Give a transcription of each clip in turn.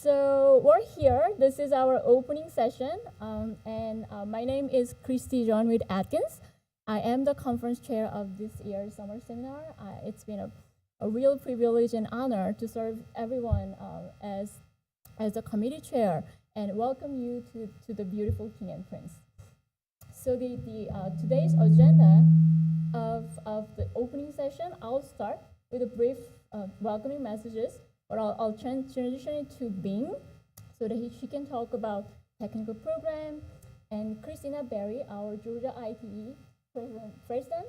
So we're here. This is our opening session, and my name is Christy John Reed Atkins. I am the conference chair of this year's summer seminar. It's been a real privilege and honor to serve everyone as a committee chair and welcome you to the beautiful King and Prince. So the today's agenda of the opening session, I'll start with a brief welcoming messages, but I'll transition it to Bing so that she can talk about technical program, and Christina Berry, our Georgia ITE president,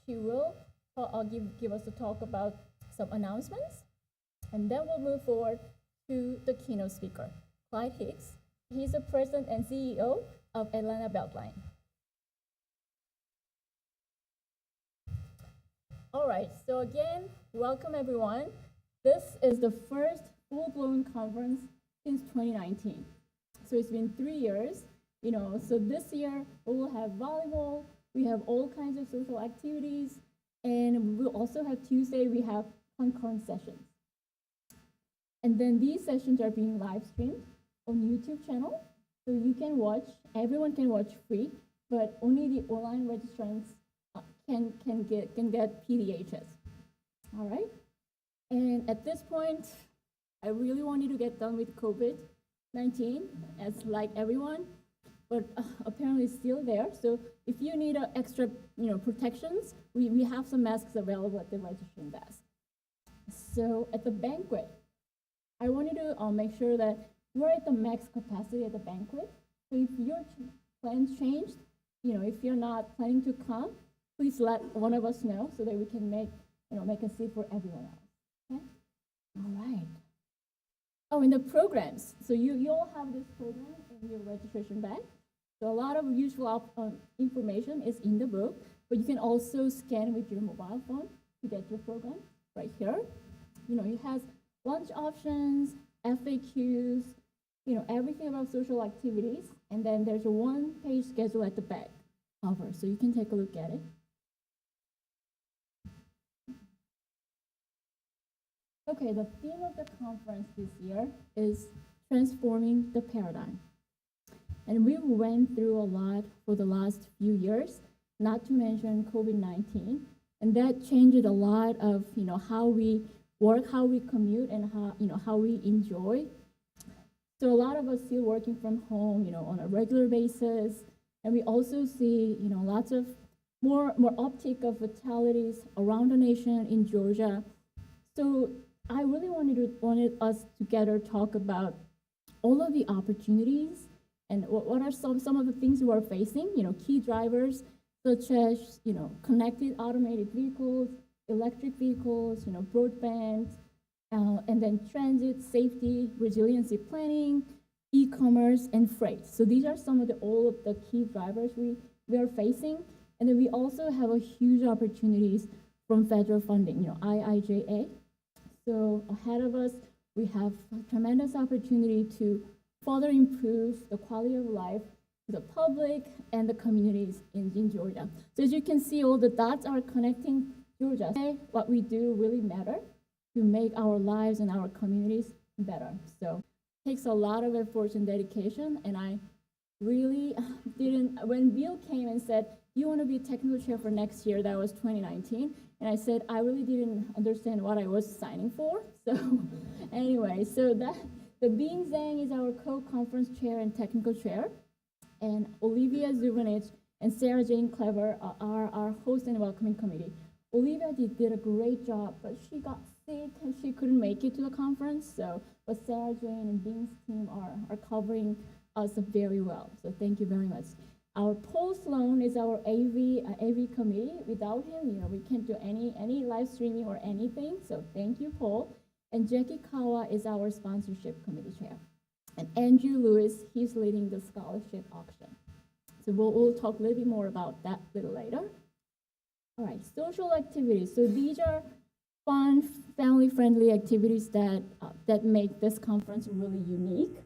she will give us a talk about some announcements, and then we'll move forward to the keynote speaker, Clyde Higgs. He's the president and CEO of Atlanta Beltline. All right, so again, welcome everyone. This is the first full-blown conference since 2019. So it's been 3 years, so this year we will have volleyball, we have all kinds of social activities, and we'll also have Tuesday, we have concurrent sessions. And then these sessions are being live streamed on YouTube channel, so you can watch, everyone can watch free, but only the online registrants can get PDHs. All right? And at this point, I really want you to get done with COVID-19, as like everyone, but apparently it's still there. So if you need extra, protections, we have some masks available at the registration desk. So at the banquet, I want you to make sure that we're at the max capacity at the banquet. So if your plans changed, if you're not planning to come, please let one of us know so that we can make a seat for everyone else. Okay? All right. Oh, and the programs. So you all have this program in your registration bag. So a lot of useful information is in the book, but you can also scan with your mobile phone to get your program right here. It has lunch options, FAQs, everything about social activities, and then there's a one-page schedule at the back cover, so you can take a look at it. Okay, the theme of the conference this year is transforming the paradigm. And we went through a lot for the last few years, not to mention COVID-19, and that changed a lot of how we work, how we commute, and how we enjoy. So a lot of us still working from home, on a regular basis, and we also see lots of more uptick of fatalities around the nation in Georgia. So I really wanted us together talk about all of the opportunities and what are some of the things we're facing, key drivers such as, connected automated vehicles, electric vehicles, broadband, and then transit, safety, resiliency planning, e-commerce, and freight. So these are all of the key drivers we are facing. And then we also have a huge opportunities from federal funding, IIJA. So ahead of us, we have a tremendous opportunity to further improve the quality of life to the public and the communities in Georgia. So as you can see, all the dots are connecting Georgia. What we do really matter to make our lives and our communities better. So it takes a lot of effort and dedication, and I really didn't, when Bill came and said, you want to be technical chair for next year, that was 2019, and I said, I really didn't understand what I was signing for. So anyway, so the Bing Zhang is our co-conference chair and technical chair, and Olivia Zubanich and Sarah Jane Clever are our host and welcoming committee. Olivia did a great job, but she got sick and she couldn't make it to the conference. But Sarah Jane and Bing's team are covering us very well. So thank you very much. Our Paul Sloan is our AV committee. Without him, we can't do any live streaming or anything. So thank you, Paul. And Jackie Kawa is our sponsorship committee chair. And Andrew Lewis, he's leading the scholarship auction. So we'll talk a little bit more about that a little later. All right, social activities. So these are fun, family-friendly activities that make this conference really unique.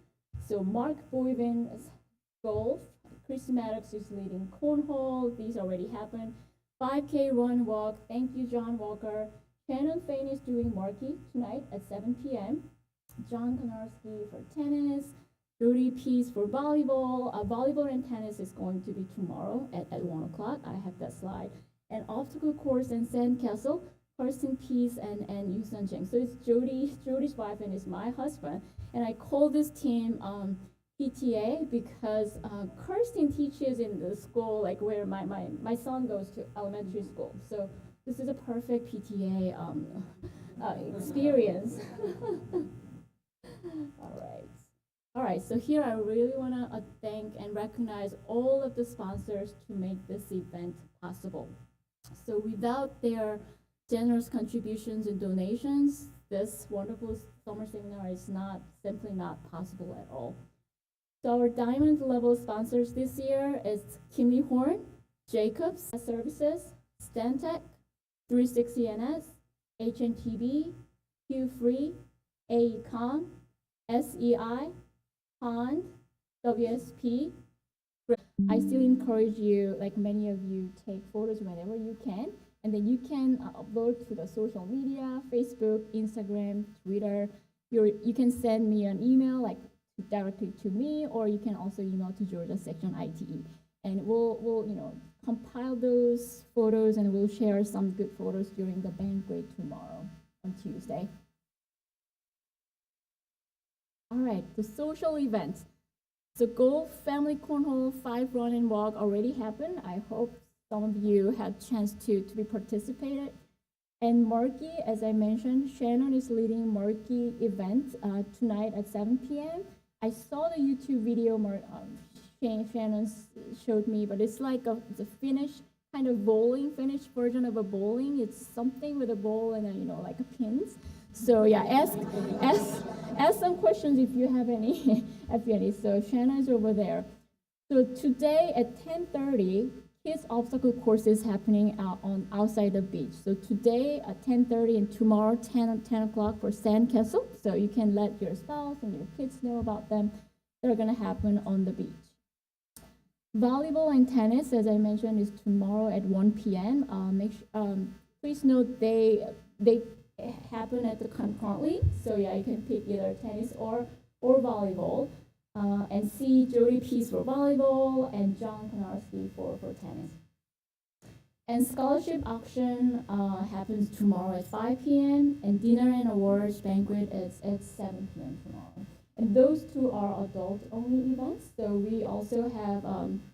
So Mark Boyvin is golf. Chris Maddox is leading cornhole. These already happened. 5K run walk. Thank you, John Walker. Shannon Fain is doing marquee tonight at 7 p.m. John Konarski for tennis, Jody Peace for volleyball. Volleyball and tennis is going to be tomorrow at 1 o'clock. I have that slide. And obstacle course and sandcastle, Kirsten Peace and Yusun Cheng. So it's Jody's wife and it's my husband. And I call this team PTA because Kirsten teaches in the school like where my son goes to elementary school. So this is a perfect PTA experience. All right, so here I really want to thank and recognize all of the sponsors to make this event possible. So without their generous contributions and donations, this wonderful summer seminar is simply not possible at all. So our diamond level sponsors this year is Kimley Horn, Jacobs Services, Stantec, 360NS, HNTB, Q-Free, AECOM, SEI, Pond, WSP. I still encourage you, like many of you, take photos whenever you can, and then you can upload to the social media, Facebook, Instagram, Twitter. You can send me an email, like directly to me, or you can also email to Georgia Section ITE, and we'll compile those photos and we'll share some good photos during the banquet tomorrow on Tuesday. All right, the social events. So golf, family cornhole, 5 run and walk already happened. I hope some of you had a chance to be participated. And Marquee, as I mentioned, Shannon is leading Marquee event tonight at 7 p.m. I saw the YouTube video Shannon showed me, but it's like the Finnish kind of bowling, Finnish version of a bowling. It's something with a bowl and like a pins. So yeah, ask some questions if you have any. So Shannon is over there. So today at 10:30, kids obstacle course is happening outside the beach. So today at 10:30 and tomorrow 10 o'clock for sandcastle. So you can let your spouse and your kids know about them. They're gonna happen on the beach. Volleyball and tennis, as I mentioned, is tomorrow at 1 p.m. Please note they happen at the concurrently. So yeah, you can pick either tennis or volleyball. And see Jody Peace for volleyball and John Konarski for tennis. And scholarship auction happens tomorrow at 5 p.m. and dinner and awards banquet is at 7 p.m. tomorrow. And those two are adult-only events. So we also have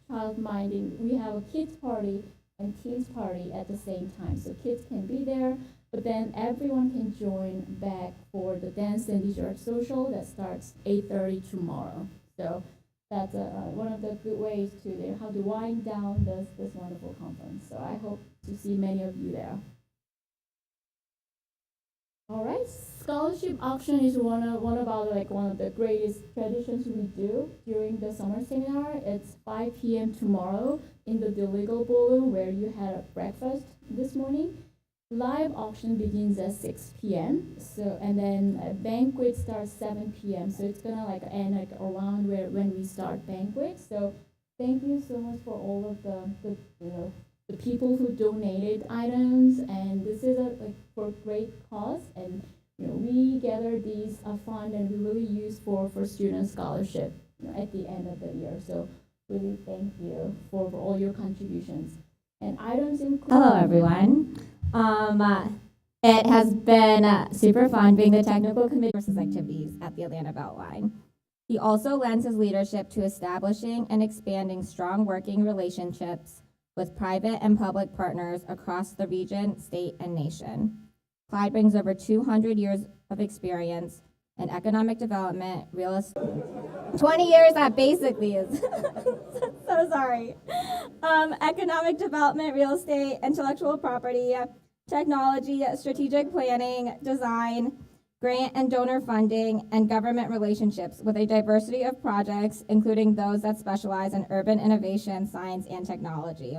child minding. We have a kids party and teens party at the same time. So kids can be there, but then everyone can join back for the dance and dessert social that starts 8:30 tomorrow. So that's one of the good ways to how to wind down this wonderful conference. So I hope to see many of you there. All right, scholarship auction is one of the greatest traditions we do during the summer seminar. It's 5 p.m. tomorrow in the Legal Ballroom where you had a breakfast this morning. Live auction begins at 6 p.m. So and then a banquet starts 7 p.m. So it's gonna end around when we start banquet. So thank you so much for all of the people who donated items, and this is for a great cause. And we gather these fund and we really use for student scholarship at the end of the year. So really thank you for all your contributions. And items include. Hello everyone. It has been super fun being the technical committee versus activities at the Atlanta Beltline. He also lends his leadership to establishing and expanding strong working relationships with private and public partners across the region, state, and nation. Clyde brings over 200 years of experience in economic development, real estate. 20 years, that basically is. So sorry. Economic development, real estate, intellectual property, technology, strategic planning, design, grant and donor funding, and government relationships with a diversity of projects, including those that specialize in urban innovation, science, and technology.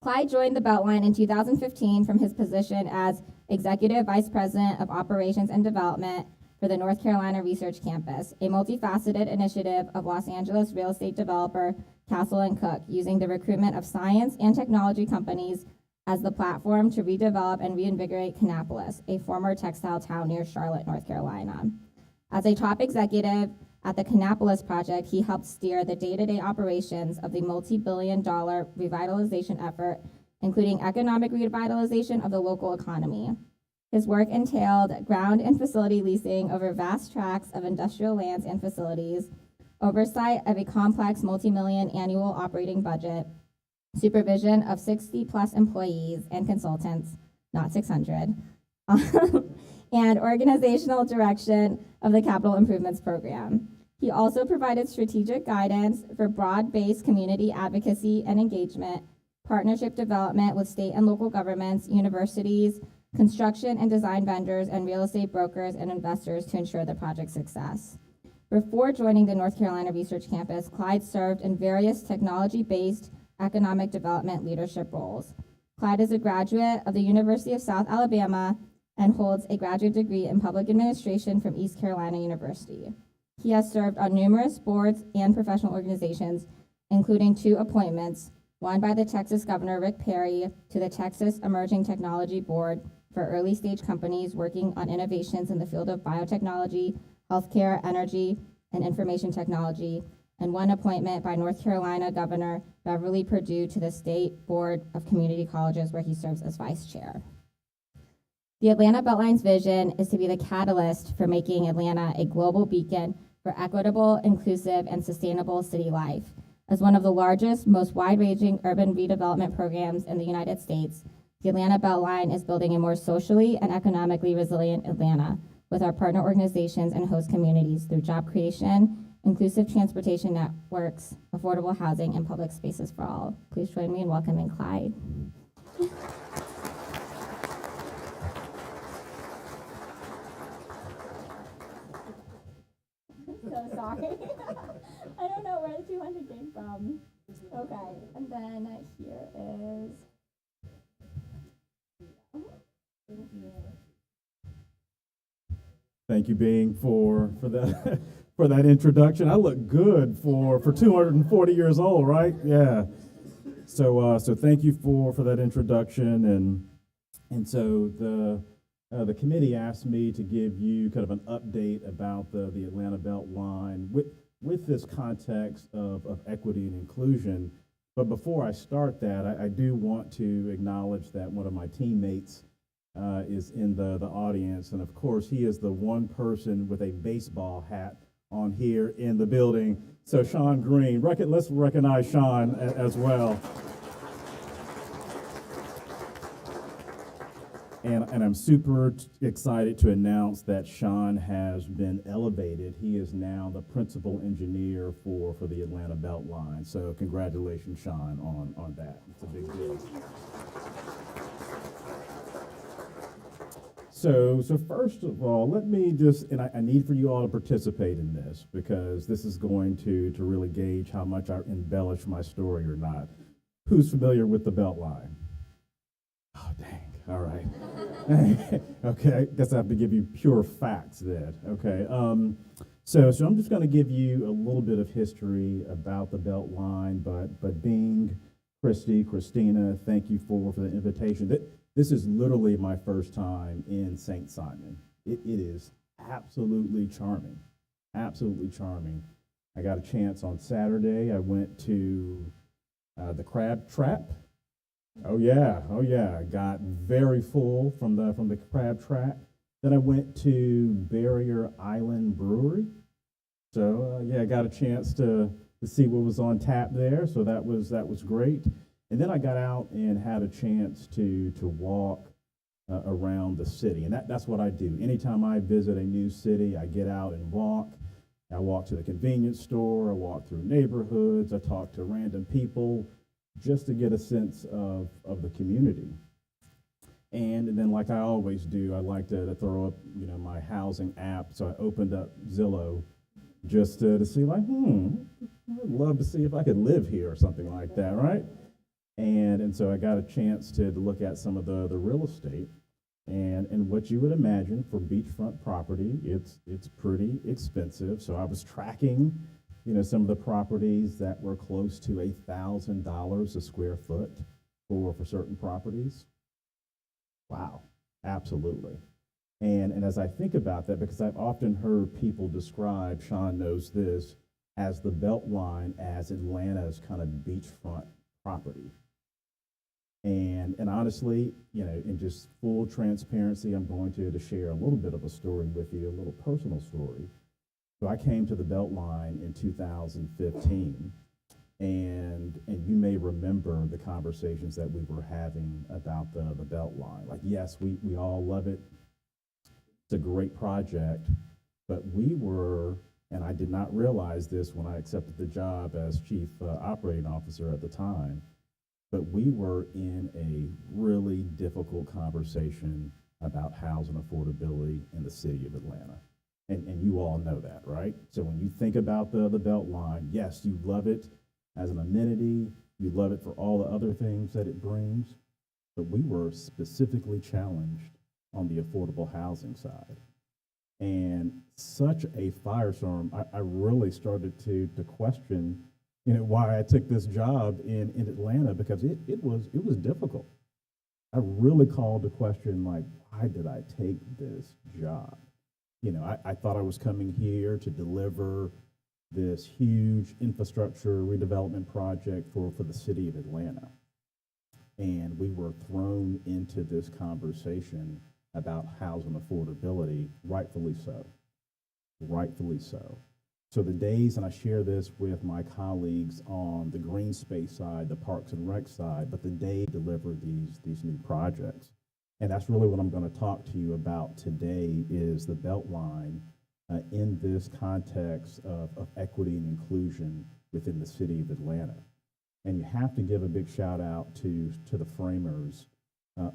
Clyde joined the Beltline in 2015 from his position as Executive Vice President of Operations and Development for the North Carolina Research Campus, a multifaceted initiative of Los Angeles real estate developer Castle & Cook, using the recruitment of science and technology companies as the platform to redevelop and reinvigorate Kannapolis, a former textile town near Charlotte, North Carolina. As a top executive at the Kannapolis project, he helped steer the day-to-day operations of the multi-billion-dollar revitalization effort, including economic revitalization of the local economy. His work entailed ground and facility leasing over vast tracts of industrial lands and facilities, oversight of a complex multi-million annual operating budget, supervision of 60-plus employees and consultants, not 600, and organizational direction of the capital improvements program. He also provided strategic guidance for broad-based community advocacy and engagement, partnership development with state and local governments, universities, construction and design vendors, and real estate brokers and investors to ensure the project's success. Before joining the North Carolina Research Campus, Clyde served in various technology-based economic development leadership roles. Clyde is a graduate of the University of South Alabama and holds a graduate degree in public administration from East Carolina University. He has served on numerous boards and professional organizations, including 2 appointments, one by the Texas Governor Rick Perry to the Texas Emerging Technology Board for early stage companies working on innovations in the field of biotechnology, healthcare, energy, and information technology, and one appointment by North Carolina Governor Beverly Perdue to the State Board of Community Colleges, where he serves as vice chair. The Atlanta Beltline's vision is to be the catalyst for making Atlanta a global beacon for equitable, inclusive, and sustainable city life. As one of the largest, most wide-ranging urban redevelopment programs in the United States, the Atlanta Beltline is building a more socially and economically resilient Atlanta with our partner organizations and host communities through job creation, inclusive transportation networks, affordable housing, and public spaces for all. Please join me in welcoming Clyde. So sorry. I don't know where the 200 came from. Okay, and then here is. Thank you, Bing, for that for that introduction. I look good for 240 years old, right? Yeah. So thank you for that introduction, and so the committee asked me to give you kind of an update about the Atlanta Beltline with this context of equity and inclusion. But before I start that, I do want to acknowledge that one of my teammates is in the audience, and of course he is the one person with a baseball hat on here in the building. So Sean Green, let's recognize Sean as well. And I'm super excited to announce that Sean has been elevated. He is now the principal engineer for the Atlanta Beltline. So congratulations, Sean, on that. It's a big deal. So first of all, let me I need for you all to participate in this because this is going to really gauge how much I embellish my story or not. Who's familiar with the Beltline? Oh, dang. All right. Okay, I guess I have to give you pure facts then. Okay. So I'm just going to give you a little bit of history about the Beltline, but Bing, Christina, thank you for the invitation. This is literally my first time in St. Simon. It is absolutely charming, absolutely charming. I got a chance on Saturday. I went to the Crab Trap. Oh yeah. I got very full from the Crab Trap. Then I went to Barrier Island Brewery. So I got a chance to see what was on tap there. So that was great. And then I got out and had a chance to walk around the city. And that's what I do. Anytime I visit a new city, I get out and walk. I walk to the convenience store. I walk through neighborhoods. I talk to random people just to get a sense of the community. And then like I always do, I like to throw up, my housing app. So I opened up Zillow just to see like, I'd love to see if I could live here or something like that, right? And so I got a chance to look at some of the real estate, and what you would imagine for beachfront property, it's pretty expensive. So I was tracking, some of the properties that were close to $1,000 a square foot for certain properties. Wow, absolutely. And as I think about that, because I've often heard people describe, Sean knows this, as the Beltline as Atlanta's kind of beachfront property. And honestly, in just full transparency, I'm going to share a little bit of a story with you, a little personal story. So I came to the Beltline in 2015, and you may remember the conversations that we were having about the Beltline. Like, yes, we all love it. It's a great project, but we were, and I did not realize this when I accepted the job as chief operating officer at the time, but we were in a really difficult conversation about housing affordability in the city of Atlanta. And you all know that, right? So when you think about the Beltline, yes, you love it as an amenity, you love it for all the other things that it brings, but we were specifically challenged on the affordable housing side. And such a firestorm, I really started to question why I took this job in Atlanta, because it was difficult. I really called to question, like, why did I take this job? I thought I was coming here to deliver this huge infrastructure redevelopment project for the city of Atlanta. And we were thrown into this conversation about housing affordability, rightfully so. Rightfully so. So the days, and I share this with my colleagues on the green space side, the parks and rec side, but the day deliver these new projects. And that's really what I'm going to talk to you about today, is the Beltline in this context of equity and inclusion within the city of Atlanta. And you have to give a big shout out to the framers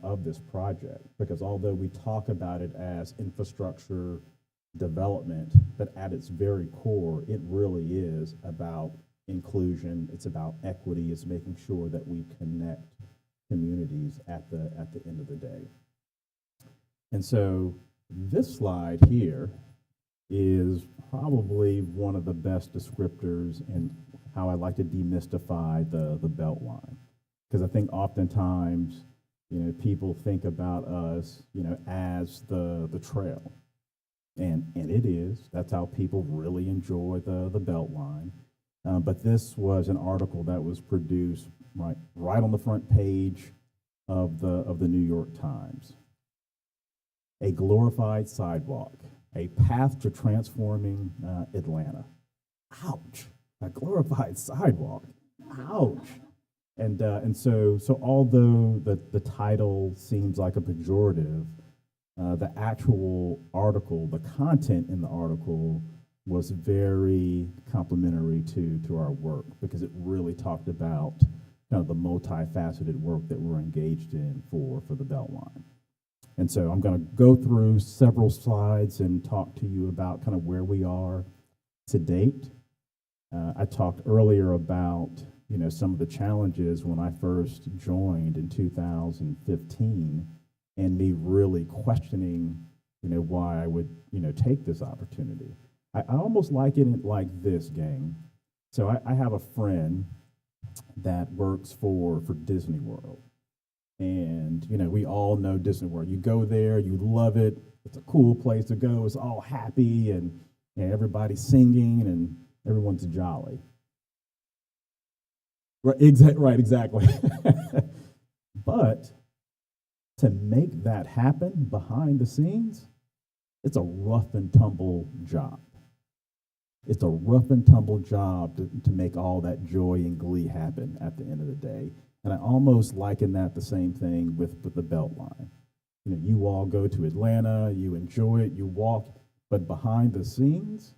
of this project, because although we talk about it as infrastructure development, but at its very core, it really is about inclusion. It's about equity. It's making sure that we connect communities at the end of the day. And so this slide here is probably one of the best descriptors in how I like to demystify the Beltline, because I think oftentimes people think about us as the trail, and it is. That's how people really enjoy the Beltline. But this was an article that was produced right on the front page of the New York Times. A glorified sidewalk, a path to transforming Atlanta. Ouch! A glorified sidewalk. Ouch! And so although the title seems like a pejorative, the actual article, the content in the article, was very complimentary to our work, because it really talked about kind of the multifaceted work that we're engaged in for the Beltline. And so I'm going to go through several slides and talk to you about kind of where we are to date. I talked earlier about some of the challenges when I first joined in 2015, and me really questioning why I would take this opportunity. I almost like it like this, gang. So I have a friend that works for Disney World. And, we all know Disney World. You go there, you love it. It's a cool place to go. It's all happy, and everybody's singing, and everyone's jolly. Right, exactly. But to make that happen behind the scenes, it's a rough and tumble job. It's a rough and tumble job to make all that joy and glee happen at the end of the day. And I almost liken that the same thing with the Beltline. You all go to Atlanta, you enjoy it, you walk, but behind the scenes,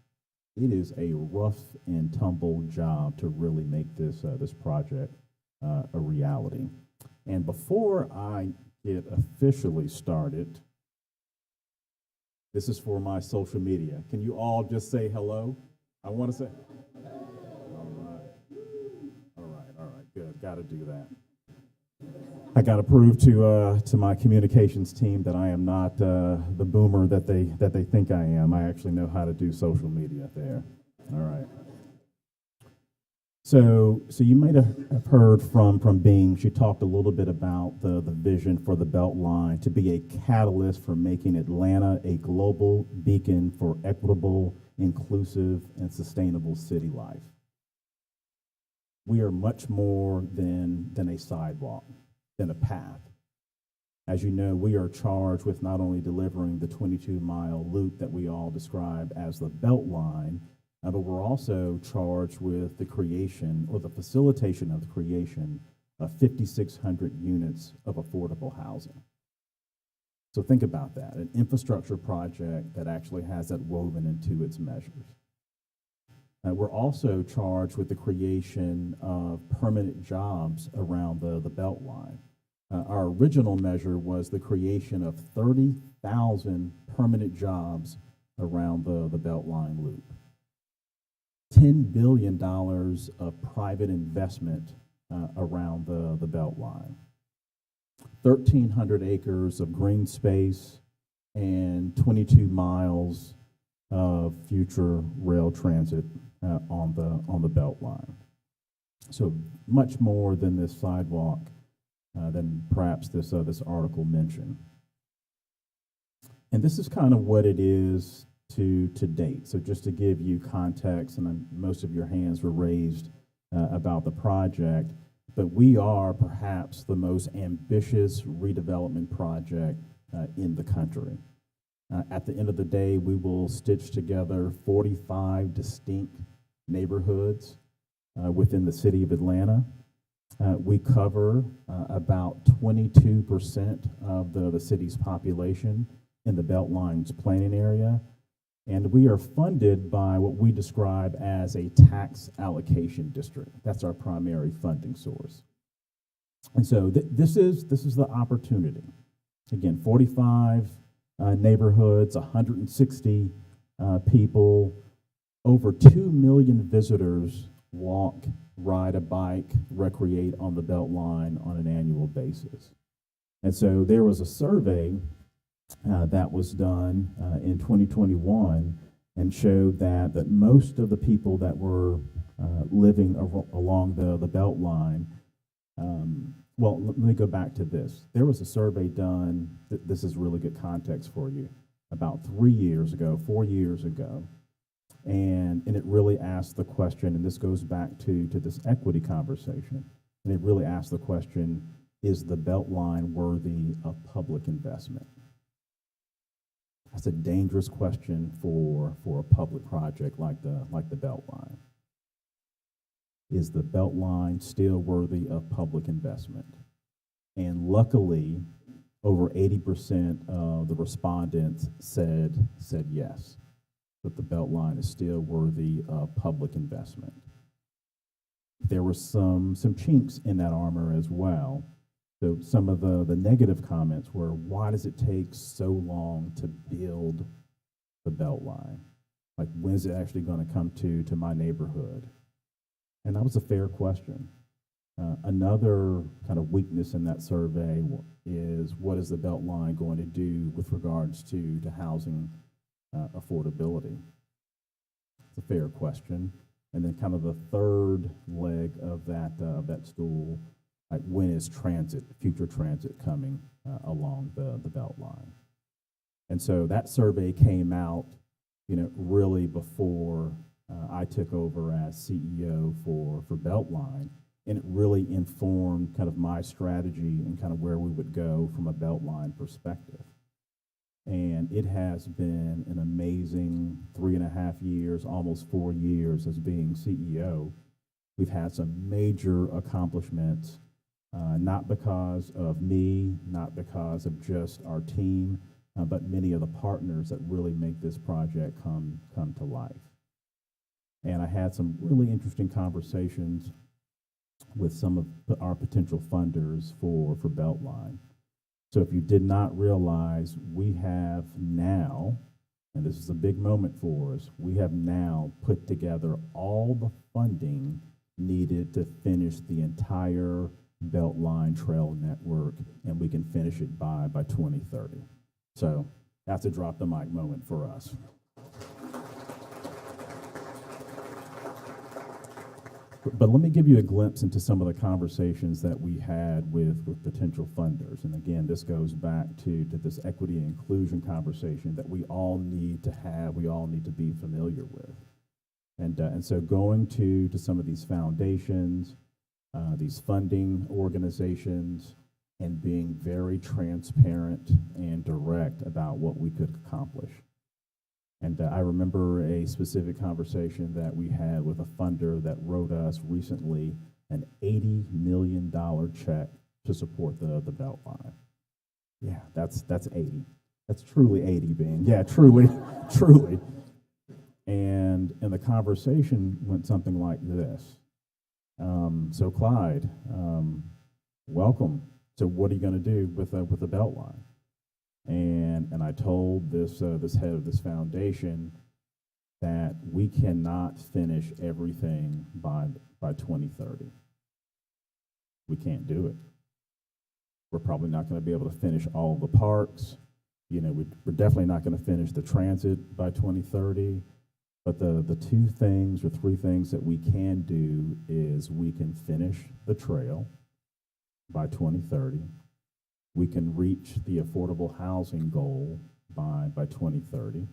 it is a rough and tumble job to really make this project a reality. And before I get officially started, this is for my social media. Can you all just say hello? I want to say. All right, good. Got to do that. I got to prove to my communications team that I am not the boomer that they think I am. I actually know how to do social media there. All right. So you might have heard from Bing. She talked a little bit about the vision for the Beltline to be a catalyst for making Atlanta a global beacon for equitable, inclusive, and sustainable city life. We are much more than a sidewalk, than a path. As you know, we are charged with not only delivering the 22-mile loop that we all describe as the Beltline, but we're also charged with the creation or the facilitation of the creation of 5,600 units of affordable housing. So think about that, an infrastructure project that actually has that woven into its measures. We're also charged with the creation of permanent jobs around the Beltline. Our original measure was the creation of 30,000 permanent jobs around the Beltline loop. $10 billion of private investment around the Beltline. 1,300 acres of green space and 22 miles of future rail transit on the Beltline. So much more than this sidewalk, than perhaps this article mentioned. And this is kind of what it is to date. So just to give you context, and most of your hands were raised about the project, but we are perhaps the most ambitious redevelopment project in the country. At the end of the day, we will stitch together 45 distinct neighborhoods within the city of Atlanta. We cover about 22% of the city's population in the Beltline's planning area, and we are funded by what we describe as a tax allocation district. That's our primary funding source. And so this is the opportunity. Again, 45 neighborhoods, 160 people, over 2 million visitors walk, ride a bike, recreate on the Beltline on an annual basis. And so there was a survey that was done in 2021 and showed that most of the people that were living along the Beltline, well, let me go back to this. There was a survey done, this is really good context for you, about 4 years ago, and it really asked the question, and this goes back to this equity conversation, and it really asked the question, is the Beltline worthy of public investment? That's a dangerous question for a public project like the Beltline. Is the Beltline still worthy of public investment? And luckily, over 80% of the respondents said yes, that the Beltline is still worthy of public investment. There were some chinks in that armor as well. So some of the negative comments were, why does it take so long to build the Beltline? Like, when is it actually going to come to my neighborhood? And that was a fair question. Another kind of weakness in that survey is, what is the Beltline going to do with regards to housing affordability? It's a fair question. And then kind of the third leg of that stool, like, when is future transit coming along the Beltline? And so that survey came out, really before I took over as CEO for Beltline, and it really informed kind of my strategy and kind of where we would go from a Beltline perspective. And it has been an amazing 3.5 years, almost 4 years as being CEO. We've had some major accomplishments, not because of me, not because of just our team, but many of the partners that really make this project come to life. And I had some really interesting conversations with some of our potential funders for Beltline. So if you did not realize, we have now, and this is a big moment for us, we have now put together all the funding needed to finish the entire Beltline trail network, and we can finish it by 2030. So that's a drop the mic moment for us. But let me give you a glimpse into some of the conversations that we had with potential funders. And again, this goes back to this equity and inclusion conversation that we all need to have, we all need to be familiar with. And so going to some of these foundations, these funding organizations, and being very transparent and direct about what we could accomplish. And I remember a specific conversation that we had with a funder that wrote us recently an $80 million check to support the Beltline. Yeah, that's 80. That's truly 80 being, yeah, truly, truly. And the conversation went something like this. So Clyde, welcome. So what are you going to do with the Beltline? And I told this head of this foundation that we cannot finish everything by 2030. We can't do it. We're probably not going to be able to finish all the parks. You know, we're definitely not going to finish the transit by 2030. But the two things or three things that we can do is we can finish the trail by 2030. We can reach the affordable housing goal by 2030.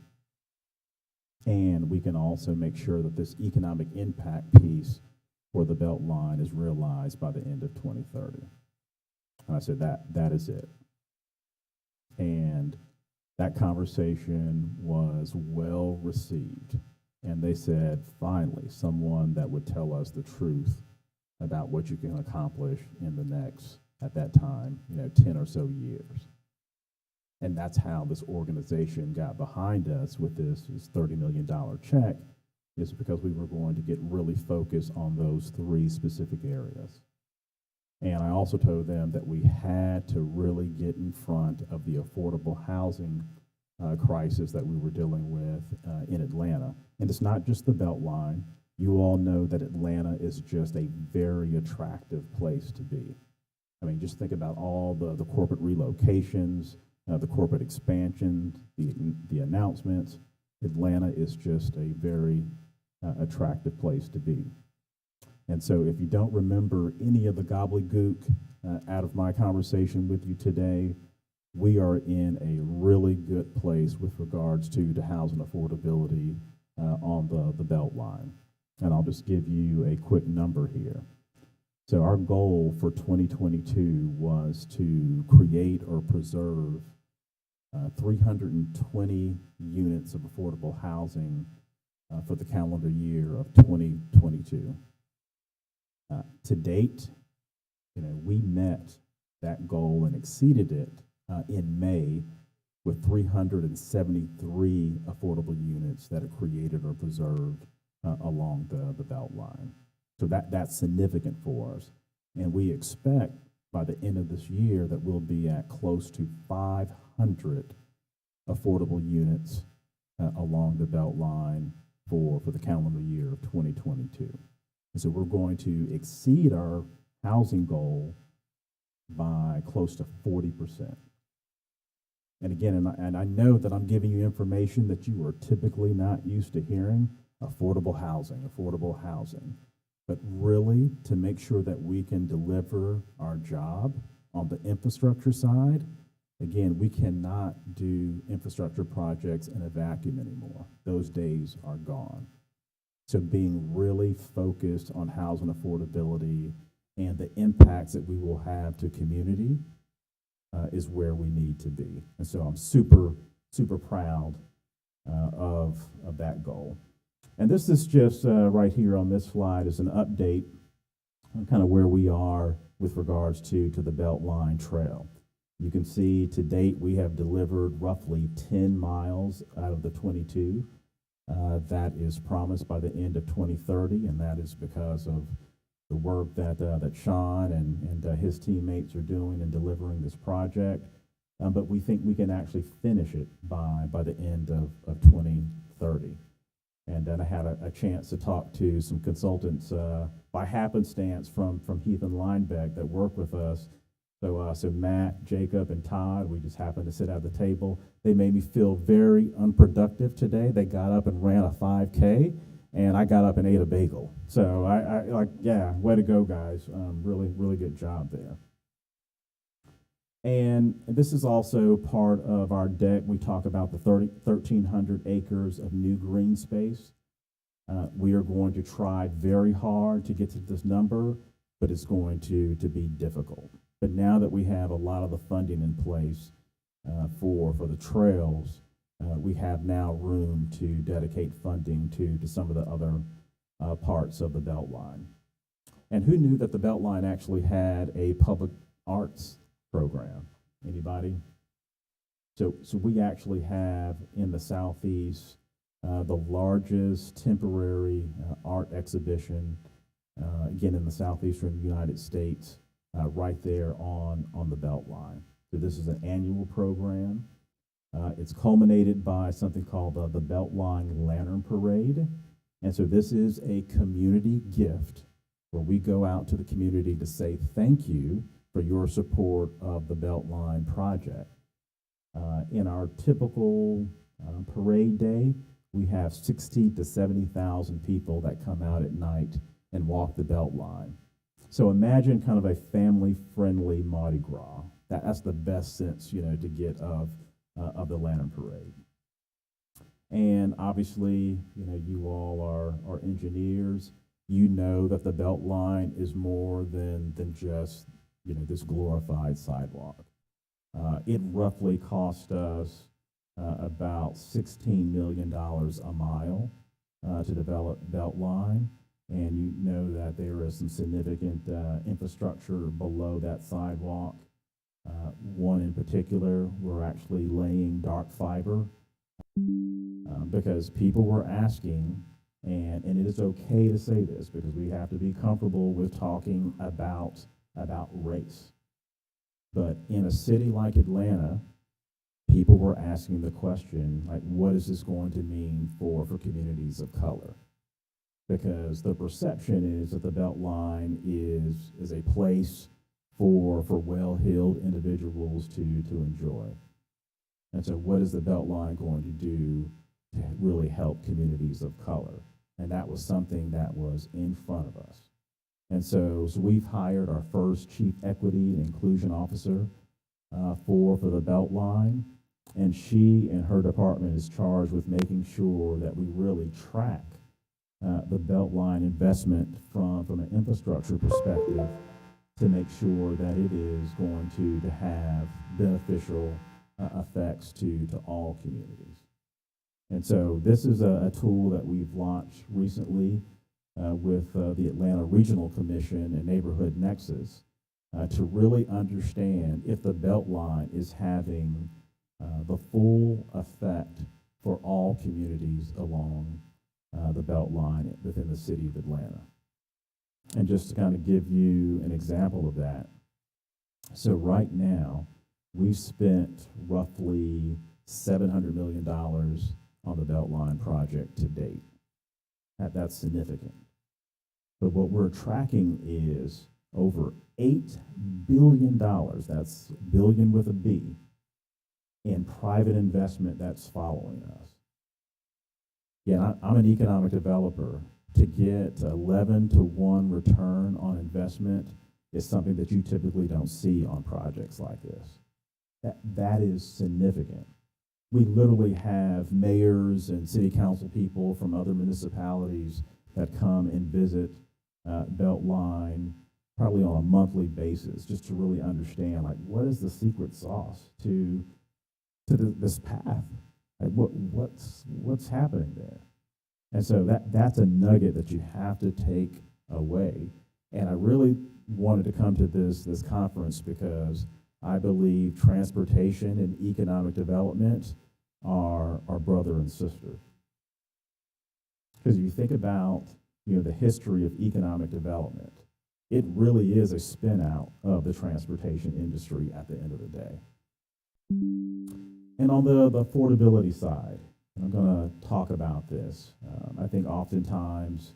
And we can also make sure that this economic impact piece for the Beltline is realized by the end of 2030. And I said that is it. And that conversation was well received. And they said, finally, someone that would tell us the truth about what you can accomplish in the next, at that time, 10 or so years. And that's how this organization got behind us with this $30 million check, is because we were going to get really focused on those three specific areas. And I also told them that we had to really get in front of the affordable housing crisis that we were dealing with in Atlanta. And it's not just the Beltline. You all know that Atlanta is just a very attractive place to be. I mean, just think about all the corporate relocations, the corporate expansion, the announcements. Atlanta is just a very attractive place to be. And so if you don't remember any of the gobbledygook out of my conversation with you today, we are in a really good place with regards to housing affordability on the Beltline. And I'll just give you a quick number here. So our goal for 2022 was to create or preserve 320 units of affordable housing for the calendar year of 2022. To date, we met that goal and exceeded it in May with 373 affordable units that are created or preserved along the Beltline. So that's significant for us. And we expect by the end of this year that we'll be at close to 500 affordable units along the Beltline for the calendar year of 2022. And so we're going to exceed our housing goal by close to 40%. And again, and I know that I'm giving you information that you are typically not used to hearing, affordable housing. But really, to make sure that we can deliver our job on the infrastructure side, again, we cannot do infrastructure projects in a vacuum anymore. Those days are gone. So being really focused on housing affordability and the impacts that we will have to community is where we need to be. And so I'm super, super proud of that goal. And this is just right here on this slide is an update on kind of where we are with regards to the Beltline Trail. You can see to date we have delivered roughly 10 miles out of the 22. That is promised by the end of 2030, and that is because of the work that Sean and his teammates are doing in delivering this project. But we think we can actually finish it by the end of 2030. And then I had a chance to talk to some consultants by happenstance from Heath and Linebeck that work with us. So Matt, Jacob, and Todd, we just happened to sit at the table. They made me feel very unproductive today. They got up and ran a 5K, and I got up and ate a bagel. So I like, yeah, way to go, guys. Really, really good job there. And this is also part of our deck. We talk about the 1,300 acres of new green space. We are going to try very hard to get to this number, but it's going to be difficult. But now that we have a lot of the funding in place for the trails, we have now room to dedicate funding to some of the other parts of the Beltline. And who knew that the Beltline actually had a public arts program? Anybody? So we actually have in the Southeast the largest temporary art exhibition, again in the southeastern United States, right there on the Beltline. So this is an annual program. It's culminated by something called the Beltline Lantern Parade. And so this is a community gift where we go out to the community to say thank you for your support of the Beltline project. In our typical parade day, we have 60,000 to 70,000 people that come out at night and walk the Beltline. So imagine kind of a family-friendly Mardi Gras. That's the best sense, to get of the Lantern Parade. And obviously, you all are engineers. You know that the Beltline is more than just, this glorified sidewalk. It roughly cost us about $16 million a mile to develop Beltline. And you know that there is some significant infrastructure below that sidewalk. One in particular, we're actually laying dark fiber because people were asking, and it is okay to say this because we have to be comfortable with talking about race. But in a city like Atlanta, people were asking the question, like, what is this going to mean for communities of color? Because the perception is that the Beltline is a place for well-heeled individuals to enjoy. And so what is the Beltline going to do to really help communities of color? And that was something that was in front of us. And so we've hired our first chief equity and inclusion officer for the Beltline. And she and her department is charged with making sure that we really track the Beltline investment from an infrastructure perspective to make sure that it is going to have beneficial effects to all communities. And so this is a tool that we've launched recently with the Atlanta Regional Commission and Neighborhood Nexus to really understand if the Beltline is having the full effect for all communities along the Beltline within the city of Atlanta. And just to kind of give you an example of that, so right now, we've spent roughly $700 million on the Beltline project to date. That's significant. But what we're tracking is over $8 billion, that's billion with a B, in private investment that's following us. Yeah, I'm an economic developer. To get 11 to 1 return on investment is something that you typically don't see on projects like this. That is significant. We literally have mayors and city council people from other municipalities that come and visit Beltline probably on a monthly basis just to really understand, like, what is the secret sauce to this path? Like, what's happening there? And so that's a nugget that you have to take away. And I really wanted to come to this conference because I believe transportation and economic development are brother and sister. Because if you think about the history of economic development, it really is a spin out of the transportation industry at the end of the day. And on the affordability side, I'm going to talk about this. I think oftentimes,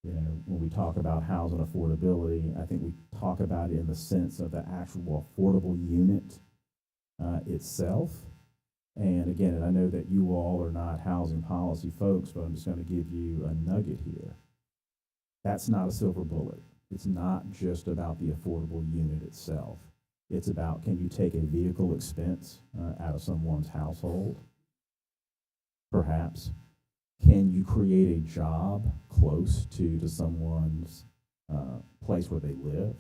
when we talk about housing affordability, I think we talk about it in the sense of the actual affordable unit itself. And again, and I know that you all are not housing policy folks, but I'm just going to give you a nugget here. That's not a silver bullet. It's not just about the affordable unit itself. It's about, can you take a vehicle expense out of someone's household? Perhaps. Can you create a job close to someone's place where they live?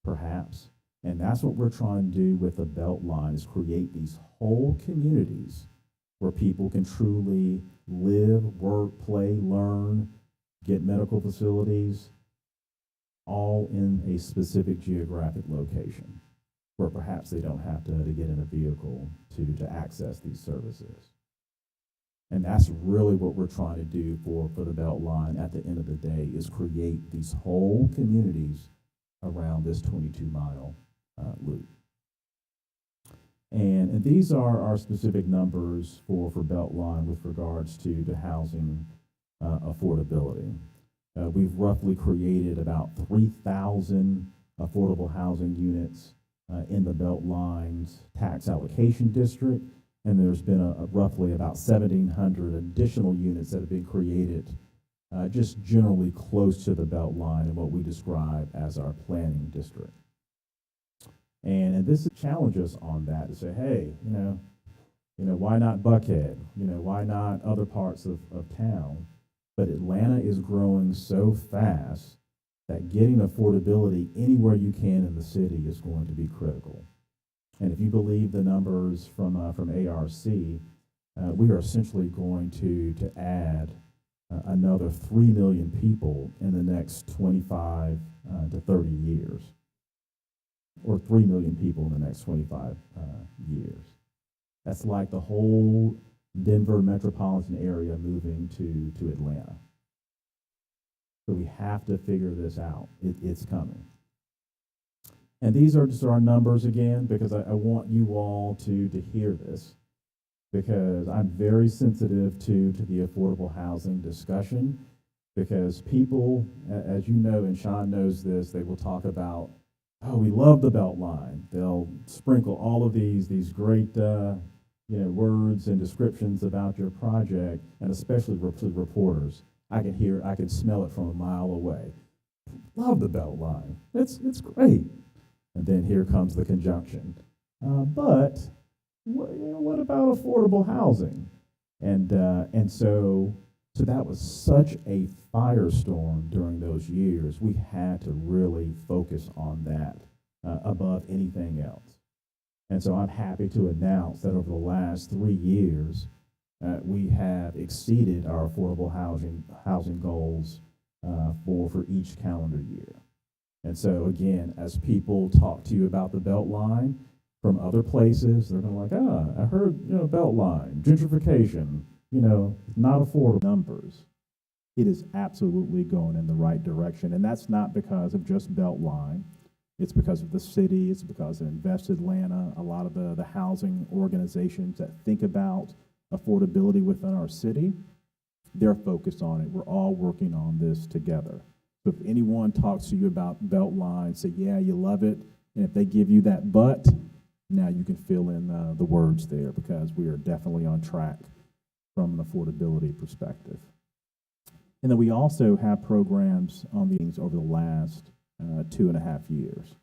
Perhaps. And that's what we're trying to do with the Beltline, is create these whole communities where people can truly live, work, play, learn, get medical facilities, all in a specific geographic location where perhaps they don't have to get in a vehicle to access these services. And that's really what we're trying to do for the Beltline at the end of the day, is create these whole communities around this 22-mile loop. And these are our specific numbers for Beltline with regards to housing affordability. We've roughly created about 3,000 affordable housing units in the Beltline's tax allocation district, and there's been a roughly about 1,700 additional units that have been created just generally close to the Beltline in what we describe as our planning district. And this challenges us on that to say, hey, why not Buckhead? Why not other parts of town? But Atlanta is growing so fast that getting affordability anywhere you can in the city is going to be critical. And if you believe the numbers from ARC, we are essentially going to add another 3 million people in the next 25 to 30 years, or 3 million people in the next 25 years. That's like the whole Denver metropolitan area moving to Atlanta. So we have to figure this out. It's coming. And these are just our numbers again, because I want you all to hear this, because I'm very sensitive to the affordable housing discussion, because people, as you know, and Sean knows this, they will talk about, oh, we love the Beltline. They'll sprinkle all of these great words and descriptions about your project, and especially reporters. I can smell it from a mile away. Love the Beltline. It's great. And then here comes the conjunction. But what about affordable housing? And so that was such a firestorm during those years. We had to really focus on that above anything else. And so I'm happy to announce that over the last 3 years, we have exceeded our affordable housing goals for each calendar year. And so again, as people talk to you about the Beltline from other places, they're going to I heard, Beltline, gentrification, not affordable numbers. It is absolutely going in the right direction. And that's not because of just Beltline. It's because of the city. It's because of Invest Atlanta. A lot of the housing organizations that think about affordability within our city, they're focused on it. We're all working on this together. So if anyone talks to you about Beltline, say, yeah, you love it. And if they give you that but, now you can fill in the words there, because we are definitely on track from an affordability perspective. And then we also have programs on these over the last 2.5 years.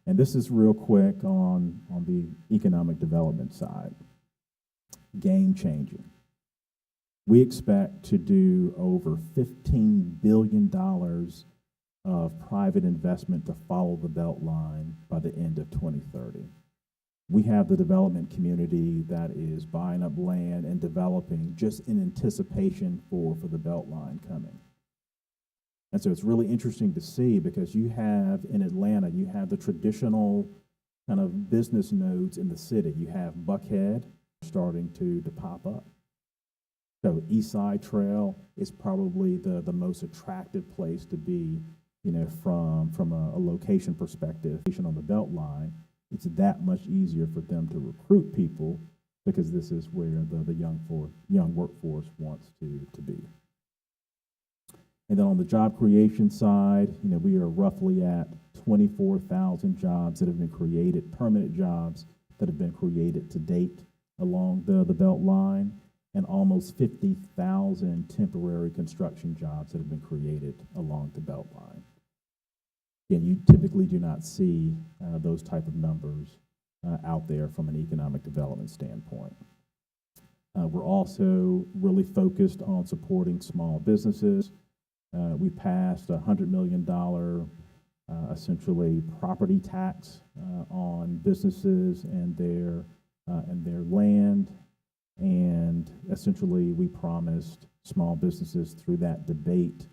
And this is real quick on the economic development side. Game changing. We expect to do over $15 billion of private investment to follow the Beltline by the end of 2030. We have the development community that is buying up land and developing just in anticipation for the Beltline coming. And so it's really interesting to see, because you have in Atlanta, you have the traditional kind of business nodes in the city. You have Buckhead starting to pop up. So East Side Trail is probably the most attractive place to be, from a location perspective. On the Beltline, it's that much easier for them to recruit people, because this is where the young workforce wants to be. And then on the job creation side, we are roughly at 24,000 jobs that have been created, permanent jobs that have been created to date along the Beltline, and almost 50,000 temporary construction jobs that have been created along the Beltline. Again, you typically do not see those type of numbers out there from an economic development standpoint. We're also really focused on supporting small businesses. We passed a $100 million essentially property tax on businesses and their land, and essentially we promised small businesses through that debate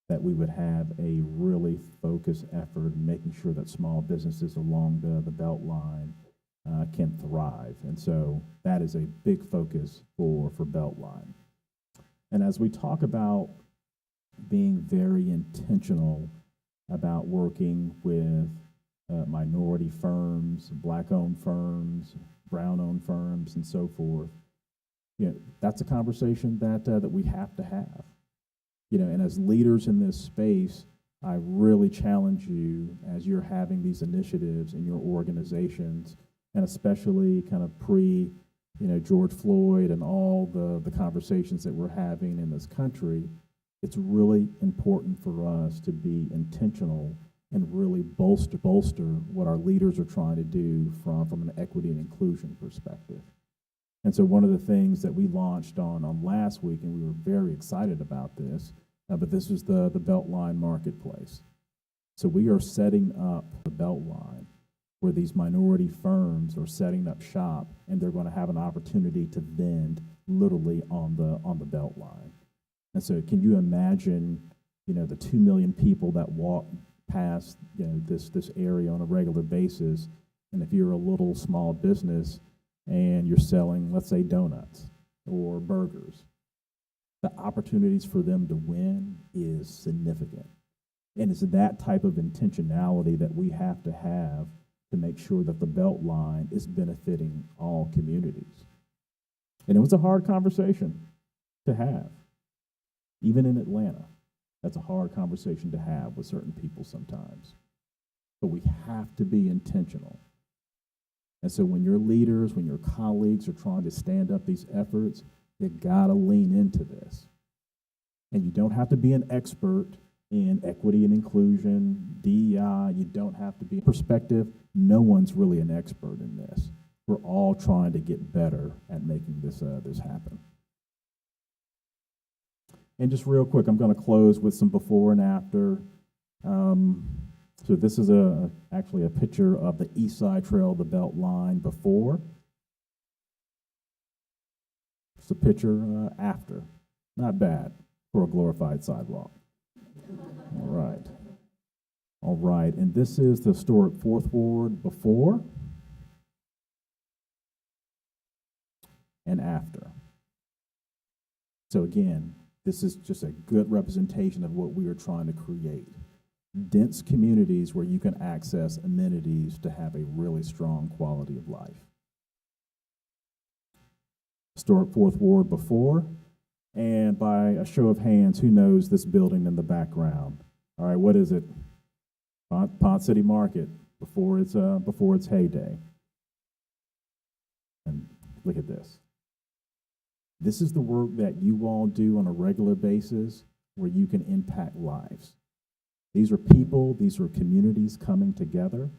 that we would have a really focused effort in making sure that small businesses along the Beltline can thrive. And so that is a big focus for Beltline. And as we talk about being very intentional about working with minority firms, Black-owned firms, Brown-owned firms, and so forth, that's a conversation that we have to have. And as leaders in this space, I really challenge you as you're having these initiatives in your organizations, and especially kind of George Floyd and all the conversations that we're having in this country. It's really important for us to be intentional and really bolster what our leaders are trying to do from an equity and inclusion perspective. And so one of the things that we launched on last week, and we were very excited about this, but this is the Beltline Marketplace. So we are setting up the Beltline where these minority firms are setting up shop, and they're going to have an opportunity to vend literally on the Beltline. And so can you imagine, the 2 million people that walk past, this area on a regular basis, and if you're a little small business and you're selling, let's say, donuts or burgers, the opportunities for them to win is significant. And it's that type of intentionality that we have to make sure that the Beltline is benefiting all communities. And it was a hard conversation to have. Even in Atlanta, that's a hard conversation to have with certain people sometimes. But we have to be intentional. And so when your leaders, when your colleagues are trying to stand up these efforts, you gotta lean into this. And you don't have to be an expert in equity and inclusion, DEI. You don't have to be perspective. No one's really an expert in this. We're all trying to get better at making this happen. And just real quick, I'm going to close with some before and after. So this is actually a picture of the East Side Trail, the Beltline before. It's a picture after. Not bad for a glorified sidewalk. All right, and this is the historic Fourth Ward before and after. So again, this is just a good representation of what we are trying to create. Dense communities where you can access amenities to have a really strong quality of life. Historic Fourth Ward before, and by a show of hands, who knows this building in the background? All right, what is it? Pont City Market before its heyday. And look at this. This is the work that you all do on a regular basis where you can impact lives. These are people, these are communities coming together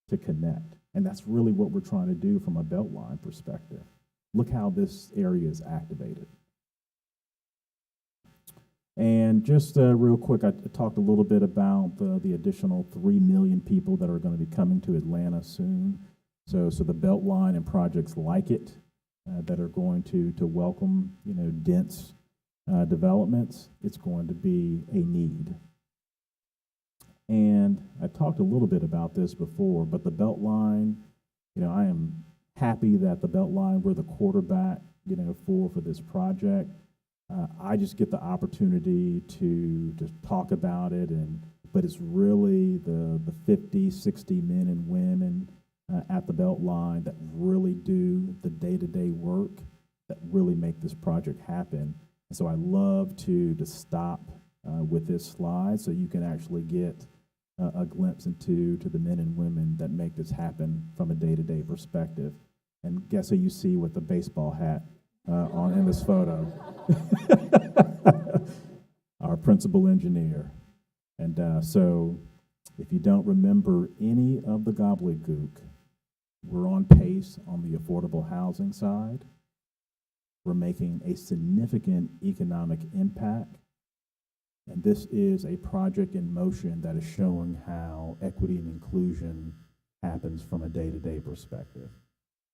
to connect. And that's really what we're trying to do from a Beltline perspective. Look how this area is activated. And just real quick, I talked a little bit about the additional 3 million people that are going to be coming to Atlanta soon. So the Beltline and projects like it that are going to welcome, dense developments, it's going to be a need. And I talked a little bit about this before, but the Beltline, I am happy that the Beltline, we're the quarterback, for this project. I just get the opportunity to talk about it, but it's really the 50, 60 men and women at the Beltline that really do the day-to-day work that really make this project happen. And so I love to stop with this slide so you can actually get a glimpse into the men and women that make this happen from a day-to-day perspective. And guess who you see with the baseball hat on in this photo? Our principal engineer. And so if you don't remember any of the gobbledygook, we're on pace on the affordable housing side. We're making a significant economic impact. And this is a project in motion that is showing how equity and inclusion happens from a day-to-day perspective.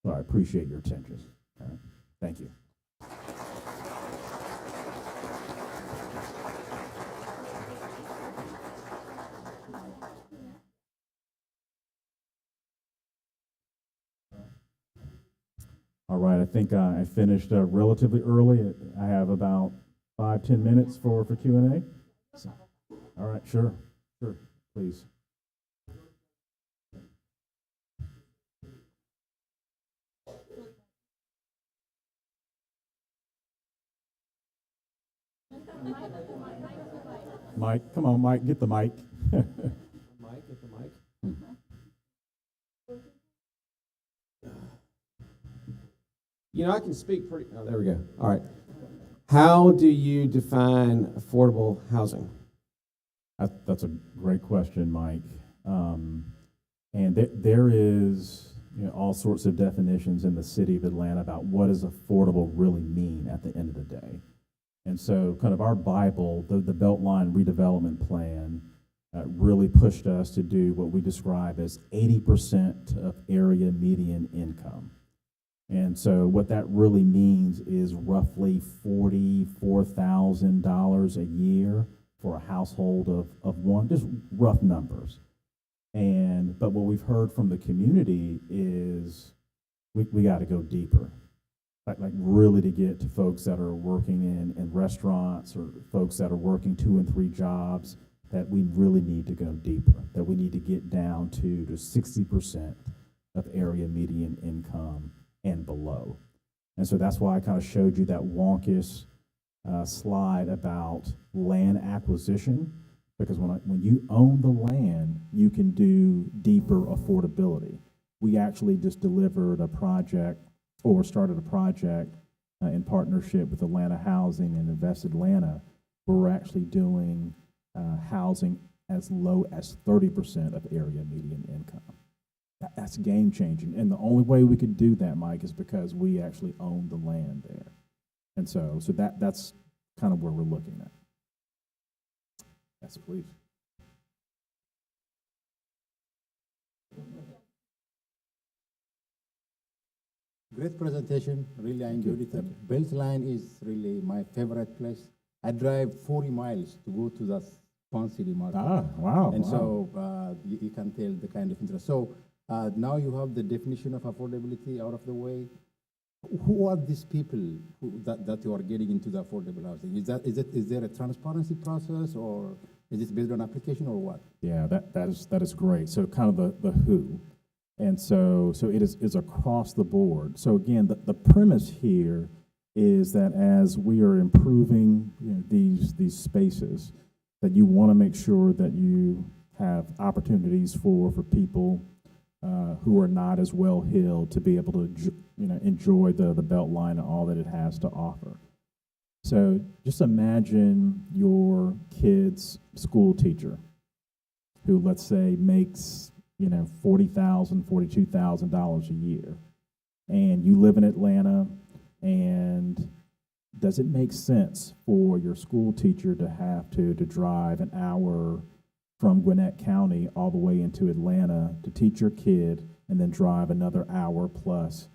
So I appreciate your attention. All right. Thank you. All right, I think I finished relatively early. I have about 5-10 minutes for Q&A. So, all right, sure, please. Mike, come on, Mike, get the mic. Mike, get the mic. You know, I can speak pretty, oh, there we go. All right. How do you define affordable housing? That's a great question, Mike. And there is all sorts of definitions in the city of Atlanta about what does affordable really mean at the end of the day. And so kind of our Bible, the Beltline redevelopment plan, really pushed us to do what we describe as 80% of area median income. And so what that really means is roughly $44,000 a year for a household of one, just rough numbers. But what we've heard from the community is we got to go deeper. Like really to get to folks that are working in restaurants or folks that are working 2 and 3 jobs, that we really need to go deeper, that we need to get down to 60% of area median income and below. And so that's why I kind of showed you that wonkish slide about land acquisition, because when you own the land, you can do deeper affordability. We actually just delivered a project or started a project in partnership with Atlanta Housing and Invest Atlanta, where we're actually doing housing as low as 30% of area median income. That's game changing. And the only way we could do that, Mike, is because we actually own the land there. And so that's kind of where we're looking at. Yes, please. Great presentation. Really, I enjoyed it. The Beltline is really my favorite place. I drive 40 miles to go to the Spawn City market. Ah, wow. And wow. so you can tell the kind of interest. So now you have the definition of affordability out of the way. Who are these people that you are getting into the affordable housing? Is there a transparency process, or is it based on application, or what? Yeah, that is great. So kind of the who. And so it is across the board. So again, the premise here is that as we are improving these spaces, that you want to make sure that you have opportunities for people who are not as well-heeled to be able to enjoy the Beltline and all that it has to offer. So just imagine your kid's school teacher who, let's say, makes $40,000, $42,000 a year, and you live in Atlanta, and does it make sense for your school teacher to have to drive an hour from Gwinnett County all the way into Atlanta to teach your kid, and then drive another hour plus,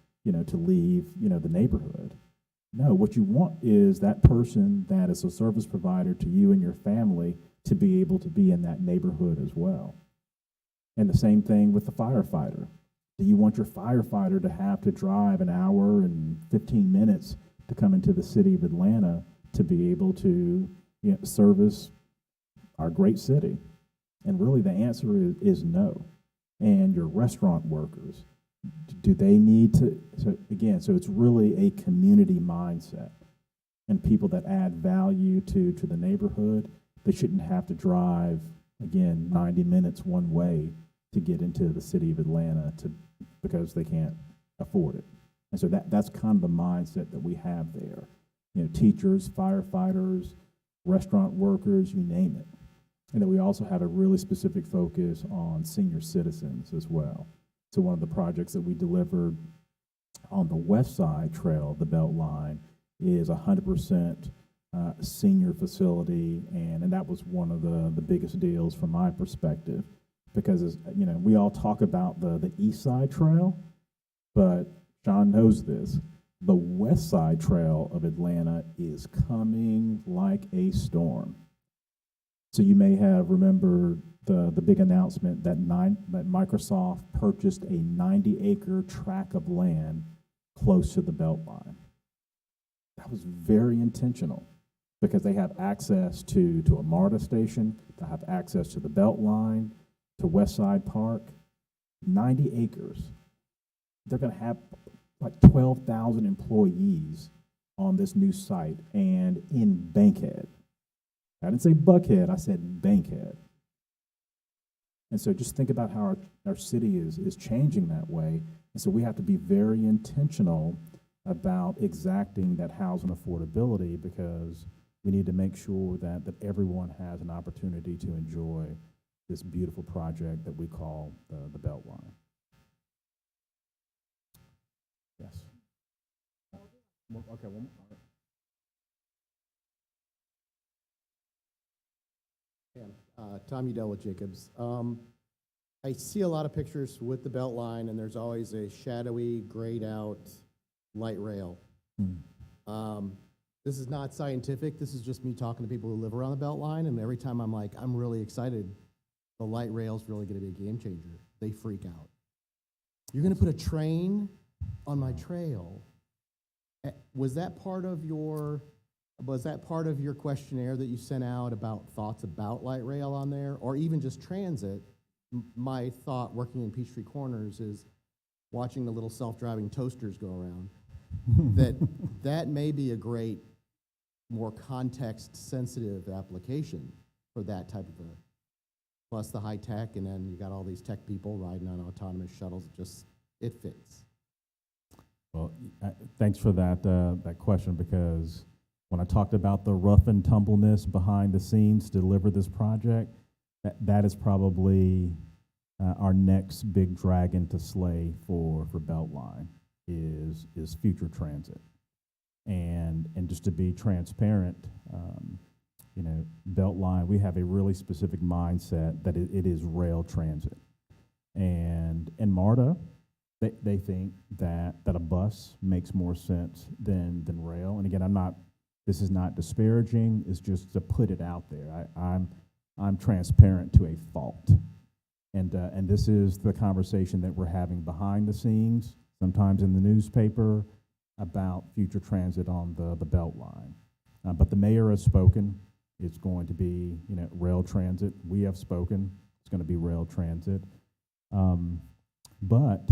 to leave, the neighborhood? No, what you want is that person that is a service provider to you and your family to be able to be in that neighborhood as well. And the same thing with the firefighter. Do you want your firefighter to have to drive an hour and 15 minutes to come into the city of Atlanta to be able to service our great city? And really the answer is no. And your restaurant workers, do they need to? So it's really a community mindset. And people that add value to the neighborhood, they shouldn't have to drive again, 90 minutes one way to get into the city of Atlanta because they can't afford it. And so that's kind of the mindset that we have there. You know, teachers, firefighters, restaurant workers, you name it. And then we also have a really specific focus on senior citizens as well. So one of the projects that we delivered on the West Side Trail, the Beltline, is 100% senior facility, and that was one of the biggest deals from my perspective, because as, you know, we all talk about the East Side Trail, but Sean knows this. The West Side Trail of Atlanta is coming like a storm. So you may have remembered the big announcement that Microsoft purchased a 90-acre tract of land close to the Beltline. That was very intentional because they have access to a MARTA station, they have access to the Beltline, to West Side Park. 90 acres. They're going to have like 12,000 employees on this new site and in Bankhead. I didn't say Buckhead, I said Bankhead. And so just think about how our city is changing that way. And so we have to be very intentional about exacting that housing affordability, because we need to make sure that everyone has an opportunity to enjoy this beautiful project that we call the Beltline. Yes. Okay, one more. Tom Udell with Jacobs. I see a lot of pictures with the Beltline, and there's always a shadowy, grayed out light rail. This is not scientific. This is just me talking to people who live around the Beltline, and every time I'm like, I'm really excited. The light rail's really going to be a game changer. They freak out. You're going to put a train on my trail. Was that part of your questionnaire that you sent out about thoughts about light rail on there, or even just transit? My thought working in Peachtree Corners is watching the little self-driving toasters go around. that may be a great, more context-sensitive application for that type of a, plus the high tech, and then you got all these tech people riding on autonomous shuttles. It fits. Well, thanks for that question, because when I talked about the rough and tumbleness behind the scenes to deliver this project, that is probably our next big dragon to slay for Beltline is future transit. And just to be transparent, you know, Beltline, we have a really specific mindset that it is rail transit. And MARTA, they think that a bus makes more sense than rail. And again, this is not disparaging, it's just to put it out there. I'm transparent to a fault. And this is the conversation that we're having behind the scenes, sometimes in the newspaper, about future transit on the Beltline. But the mayor has spoken. It's going to be, you know, rail transit. We have spoken. It's going to be rail transit. But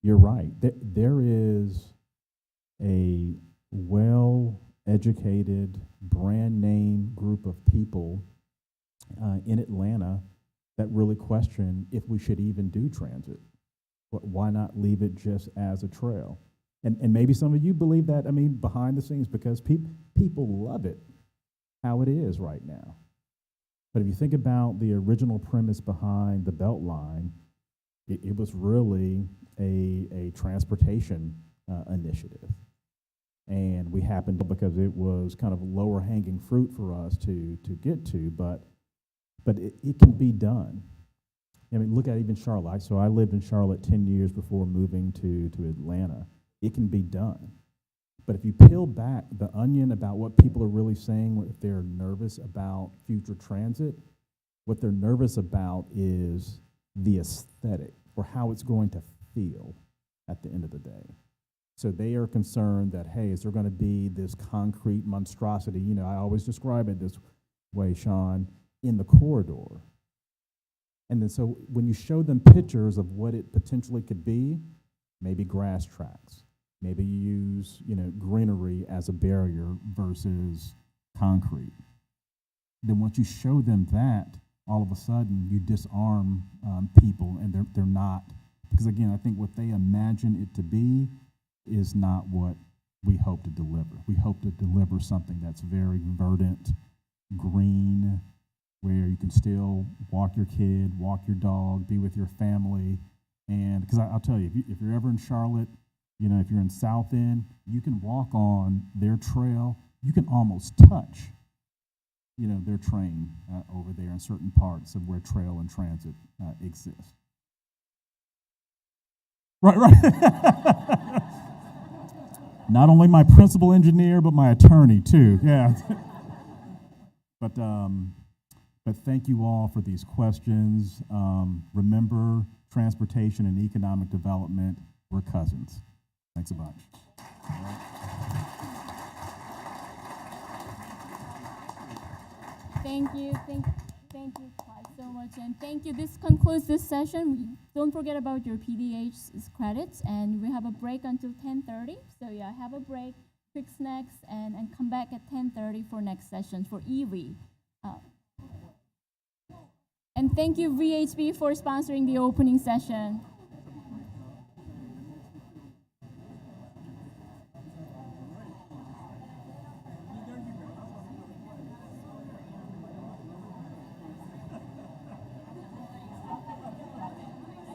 you're right. There is a well-educated, brand-name group of people in Atlanta that really question if we should even do transit. Why not leave it just as a trail? And maybe some of you believe that, I mean, behind the scenes, because people love it how it is right now. But if you think about the original premise behind the Beltline, it was really a transportation initiative. And we happened to, because it was kind of lower hanging fruit for us to get to, but it can be done. I mean, look at even Charlotte. So I lived in Charlotte 10 years before moving to Atlanta. It can be done. But if you peel back the onion about what people are really saying, if they're nervous about future transit, what they're nervous about is the aesthetic, or how it's going to feel at the end of the day. So they are concerned that, hey, is there going to be this concrete monstrosity? You know, I always describe it this way, Sean, in the corridor. And then so when you show them pictures of what it potentially could be, maybe grass tracks, maybe you use, you know, greenery as a barrier versus concrete. Then once you show them that, all of a sudden you disarm people, and they're not, because again, I think what they imagine it to be is not what we hope to deliver. We hope to deliver something that's very verdant, green, where you can still walk your kid, walk your dog, be with your family. And because I'll tell you, if you're ever in Charlotte, you know, if you're in South End, you can walk on their trail. You can almost touch, you know, their train over there in certain parts of where trail and transit exist. Right. Not only my principal engineer, but my attorney too. Yeah. But thank you all for these questions. Remember, transportation and economic development, we're cousins. Thanks a bunch. Thank you, Clyde, so much, and thank you. This concludes this session. Don't forget about your PDH's credits, and we have a break until 10:30. So yeah, have a break, quick snacks, and come back at 10:30 for next session for EV. And thank you, VHB, for sponsoring the opening session.